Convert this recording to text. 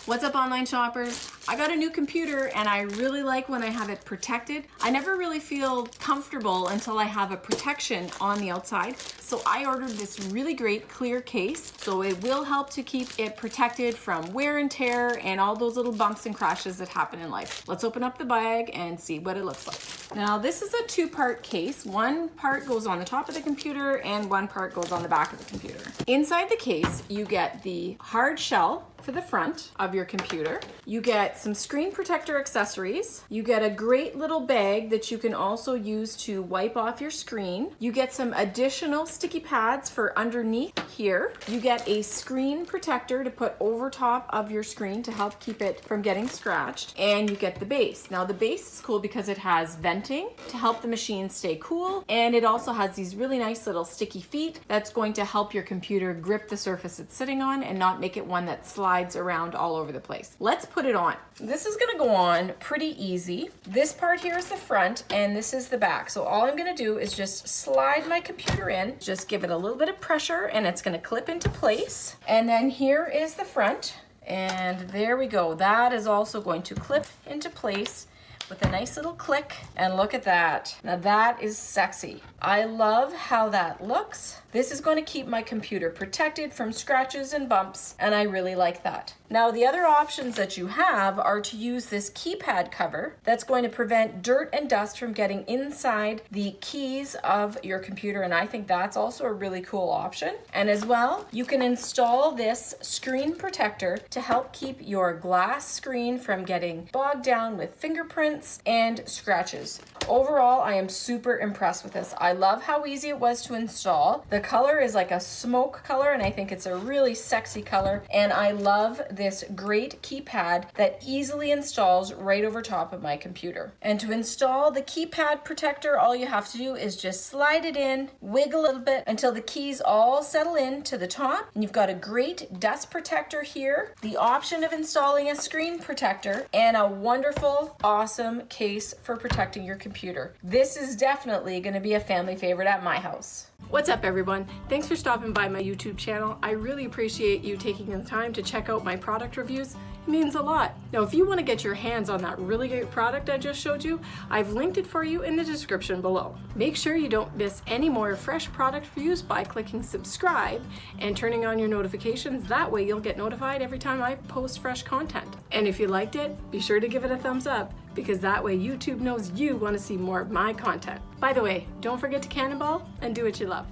What's up, online shoppers? I got a new computer and I really like when I have it protected. I never really feel comfortable until I have a protection on the outside. So I ordered this really great clear case. So it will help to keep it protected from wear and tear and all those little bumps and crashes that happen in life. Let's open up the bag and see what it looks like. Now this is a two-part case. One part goes on the top of the computer and one part goes on the back of the computer. Inside the case, you get the hard shell for the front of your computer. You get some screen protector accessories. You get a great little bag that you can also use to wipe off your screen. You get some additional sticky pads for underneath here. You get a screen protector to put over top of your screen to help keep it from getting scratched. And you get the base. Now the base is cool because it has venting to help the machine stay cool. And it also has these really nice little sticky feet that's going to help your computer grip the surface it's sitting on and not make it one that slides around all over the place. Let's put it on. This is gonna go on pretty easy. This part here is the front and this is the back. So all I'm gonna do is just slide my computer in, just give it a little bit of pressure and it's gonna clip into place. And then here is the front and there we go. That is also going to clip into place with a nice little click, and look at that. Now that is sexy. I love how that looks. This is going to keep my computer protected from scratches and bumps, and I really like that. Now the other options that you have are to use this keypad cover that's going to prevent dirt and dust from getting inside the keys of your computer, and I think that's also a really cool option. And as well, you can install this screen protector to help keep your glass screen from getting bogged down with fingerprints and scratches. Overall, I am super impressed with this. I love how easy it was to install. The color is like a smoke color, and I think it's a really sexy color. And I love this great keypad that easily installs right over top of my computer. And to install the keypad protector, all you have to do is just slide it in, wiggle a little bit until the keys all settle in to the top. And you've got a great dust protector here, the option of installing a screen protector, and a wonderful, awesome case for protecting your computer. This is definitely going to be a family favorite at my house. What's up, everyone? Thanks for stopping by my YouTube channel. I really appreciate you taking the time to check out my product reviews. It means a lot. Now, if you want to get your hands on that really great product I just showed you, I've linked it for you in the description below. Make sure you don't miss any more fresh product reviews by clicking subscribe and turning on your notifications. That way you'll get notified every time I post fresh content. And if you liked it, be sure to give it a thumbs up, because that way YouTube knows you want to see more of my content. By the way, don't forget to cannonball and do what you love.